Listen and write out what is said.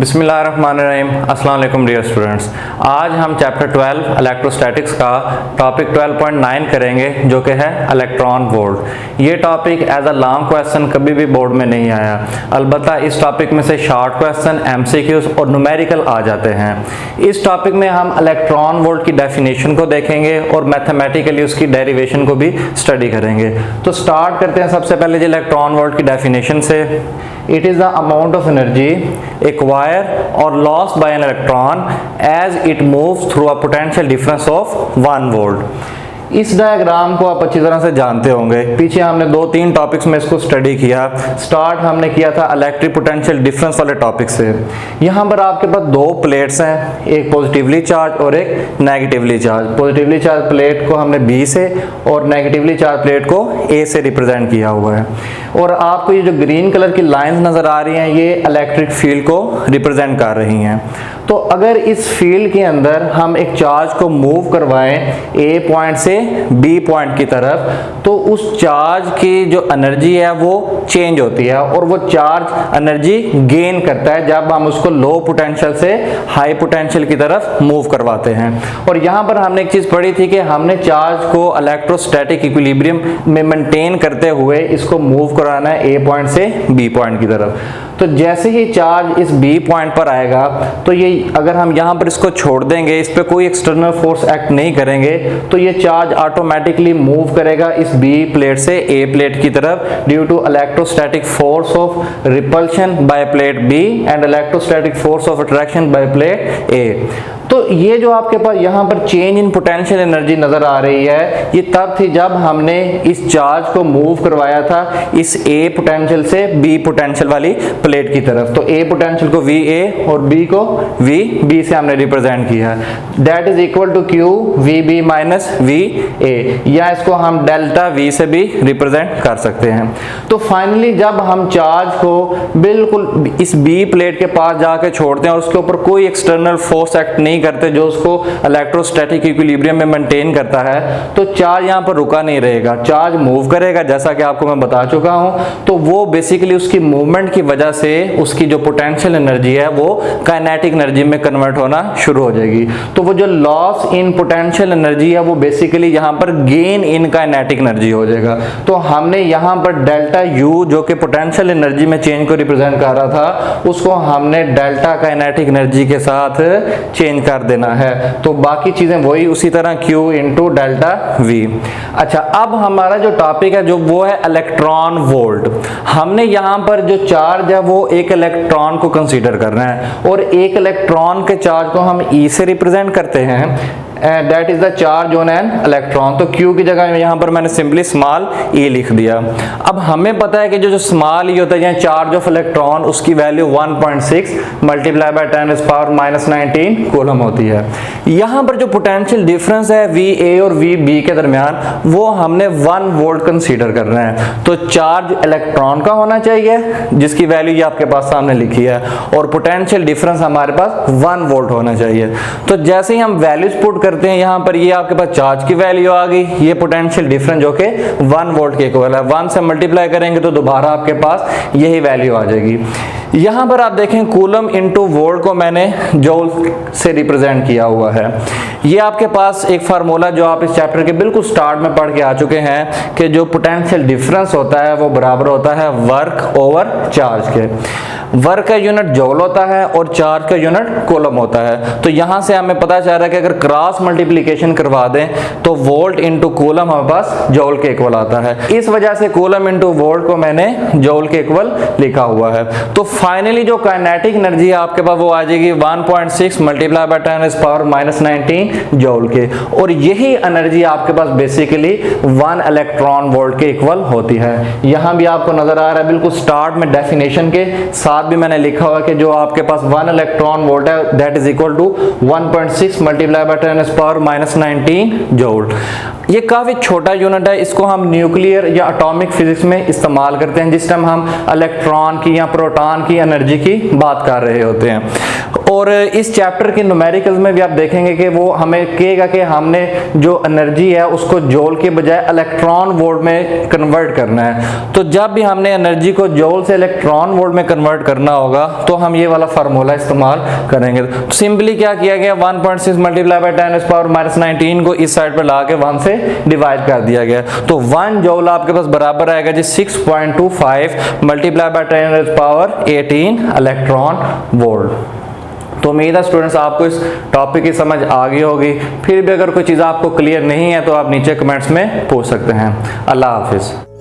बिस्मिल्लाहिर्रहमानिर्रहीम। अस्सलाम वालेकुम डियर स्टूडेंट्स। आज हम चैप्टर 12 इलेक्ट्रोस्टैटिक्स का टॉपिक 12.9 करेंगे जो कि है इलेक्ट्रॉन वोल्ट। ये topic as a long question कभी भी बोर्ड में नहीं आया, अलबत्ता इस टॉपिक में से शॉर्ट क्वेश्चन, एमसीक्यूज और न्यूमेरिकल आ जाते हैं। इस टॉपिक में हम इलेक्ट्रॉन वोल्ट की डेफिनेशन को देखेंगे और मैथमेटिकली उसकी डेरिवेशन को भी स्टडी करेंगे। तो स्टार्ट करते हैं सबसे पहले जो इलेक्ट्रॉन वोल्ट की डेफिनेशन से। It is the amount of energy acquired or lost by an electron as it moves through a potential difference of 1 volt। इस डायग्राम को आप अच्छी तरह से जानते होंगे, पीछे हमने 2-3 टॉपिक्स में इसको स्टडी किया। स्टार्ट हमने किया था इलेक्ट्रिक पोटेंशियल डिफरेंस वाले टॉपिक से। यहाँ पर आपके पास दो प्लेट्स हैं, एक पॉजिटिवली चार्ज और एक negatively charge. Positively charge plate को हमने बी से और नेगेटिवली चार्ज प्लेट को ए से रिप्रेजेंट किया हुआ है। और आपको ये जो ग्रीन कलर की लाइंस नजर आ रही हैं ये इलेक्ट्रिक फील्ड को रिप्रेजेंट कर रही हैं। तो अगर इस फील्ड के अंदर हम एक चार्ज को मूव करवाएं ए पॉइंट से बी पॉइंट की तरफ, तो उस चार्ज की जो एनर्जी है वो चेंज होती है और वो चार्ज एनर्जी गेन करता है जब हम उसको लो पोटेंशियल से हाई पोटेंशियल की तरफ मूव करवाते हैं। और यहाँ पर हमने एक चीज पढ़ी थी कि हमने चार्ज को इलेक्ट्रोस्टैटिक इक्विलिब्रियम में मेंटेन करते हुए इसको मूव कराना है ए पॉइंट से बी पॉइंट की तरफ। तो जैसे ही चार्ज इस बी पॉइंट पर आएगा तो ये अगर हम यहाँ पर इसको छोड़ देंगे, इस पे कोई एक्सटर्नल फोर्स एक्ट नहीं करेंगे, तो ये चार्ज ऑटोमेटिकली मूव करेगा इस बी प्लेट से ए प्लेट की तरफ due to electrostatic force of repulsion by plate B and electrostatic force of attraction by plate A. तो ये जो आपके पास यहाँ पर चेंज इन पोटेंशियल एनर्जी नजर आ रही है, ये तब थी जब हमने इस चार्ज को मूव करवाया था इस ए पोटेंशियल से बी पोटेंशियल वाली प्लेट की तरफ। तो ए पोटेंशियल को वी ए और बी को वी बी से हमने रिप्रेजेंट किया। That is equal to Q V B minus V A, या इसको हम डेल्टा वी से भी रिप्रेजेंट कर सकते हैं। तो फाइनली जब हम चार्ज को बिल्कुल इस बी प्लेट के पास जाके छोड़ते हैं और उसके ऊपर कोई एक्सटर्नल फोर्स एक्ट नहीं करते जो उसको इलेक्ट्रोस्टैटिक इक्विलिब्रियम में मेंटेन करता है, तो चार्ज यहाँ पर रुका नहीं रहेगा, चार्ज मूव करेगा जैसा कि आपको मैं बता चुका हूँ। तो वो बेसिकली उसकी मूवमेंट की वजह से उसकी जो पोटेंशियल एनर्जी है वो काइनेटिक एनर्जी में कन्वर्ट होना शुरू हो जाएगी। तो वो जो लॉस इन पोटेंशियल एनर्जी है वो बेसिकली यहाँ पर गेन इन काइनेटिक एनर्जी हो जाएगा। तो हमने यहाँ पर डेल्टा यू जो कि पोटेंशियल एनर्जी में चेंज को रिप्रेजेंट कर रहा था, उसको हमने डेल्टा काइनेटिक एनर्जी के साथ चेंज कर देना है। तो बाकी चीजें वही उसी तरह Q इंटू डेल्टा V। अच्छा, अब हमारा जो टॉपिक है जो वो है इलेक्ट्रॉन वोल्ट। हमने यहाँ पर जो चार्ज है वो एक इलेक्ट्रॉन को कंसीडर करना है और एक इलेक्ट्रॉन के चार्ज को हम E से रिप्रेजेंट करते हैं। That is the charge on an electron. तो Q की जगह यहाँ पर मैंने सिंपली स्मॉल e लिख दिया। अब हमें पता है कि जो स्मॉल e होता है चार्ज ऑफ इलेक्ट्रॉन, उसकी वैल्यू 1.6 मल्टीप्लाई बाय 10⁻⁻19 कूलम होती है। यहाँ पर जो पोटेंशियल डिफरेंस है VA और VB के दरमियान वो हमने 1 वोल्ट कंसीडर करना है। तो चार्ज इलेक्ट्रॉन का होना चाहिए जिसकी वैल्यू ये आपके पास सामने लिखी है और पोटेंशियल डिफरेंस हमारे पास 1 वोल्ट होना चाहिए। तो जैसे ही हम वैल्यूज पुट करते हैं यहाँ पर, ये आपके पास चार्ज की वैल्यू आ गई, ये पोटेंशियल डिफरेंस जो कि 1 वोल्ट के इक्वल है। 1 से मल्टीप्लाई करेंगे तो दोबारा आपके पास यही वैल्यू आ जाएगी। यहाँ पर आप देखें कूलम इनटू वोल्ट को मैंने जूल से रिप्रेजेंट किया हुआ है। ये आपके पास एक फार्मूला जो आप इस चैप्टर के बिल्कुल स्टार्ट में पढ़ के आ चुके हैं कि जो पोटेंशियल डिफरेंस होता है वो बराबर होता है वर्क ओवर चार्ज के। वर्क का यूनिट जूल होता है और चार्ज का यूनिट कूलम होता है। तो यहाँ से हमें पता चल रहा है कि अगर क्रॉस मल्टीप्लिकेशन करवा दें तो वोल्ट इंटू कूलम हमारे पास जूल के इक्वल आता है। इस वजह से कूलम इंटू वोल्ट को मैंने जूल के इक्वल लिखा हुआ है। तो फाइनली जो काइनेटिक एनर्जी है आपके पास वो आ जाएगी 1.6 मल्टीप्लाई बाय 10⁻⁻19 जूल के। और यही एनर्जी आपके पास बेसिकली 1 इलेक्ट्रॉन वोल्ट के इक्वल होती है। यहाँ भी आपको नजर आ रहा है बिल्कुल स्टार्ट में डेफिनेशन के साथ भी मैंने लिखा हुआ कि जो आपके पास 1 इलेक्ट्रॉन वोल्ट है that is equal to 1.6 multiply by 10⁻⁻19 joule. ये काफी छोटा यूनिट है, इसको हम न्यूक्लियर या एटॉमिक फिजिक्स में इस्तेमाल करते हैं जिस टाइम हम इलेक्ट्रॉन की या प्रोटॉन की एनर्जी की बात कर रहे होते हैं। और इस चैप्टर के न्यूमेरिकल्स में भी आप देखेंगे कि वो हमें कहेगा कि हमने जो एनर्जी है उसको जूल के बजाय इलेक्ट्रॉन वोल्ट में कन्वर्ट करना है। तो जब भी हमने एनर्जी को जूल से इलेक्ट्रॉन वोल्ट में कन्वर्ट करना होगा तो हम ये वाला फार्मूला इस्तेमाल करेंगे। तो सिंपली क्या किया गया, 1.6 मल्टीप्लाई बाय 10⁻⁻19 को इस साइड पर ला के 1 से डिवाइड कर दिया गया। तो 1 जूल आपके पास बराबर आएगा जी 6.25 मल्टीप्लाई बाय 10⁻18 इलेक्ट्रॉन वोल्ट। तो उम्मीद है स्टूडेंट्स आपको इस टॉपिक की समझ आ गई होगी। फिर भी अगर कोई चीज़ आपको क्लियर नहीं है तो आप नीचे कमेंट्स में पूछ सकते हैं। अल्लाह हाफिज़।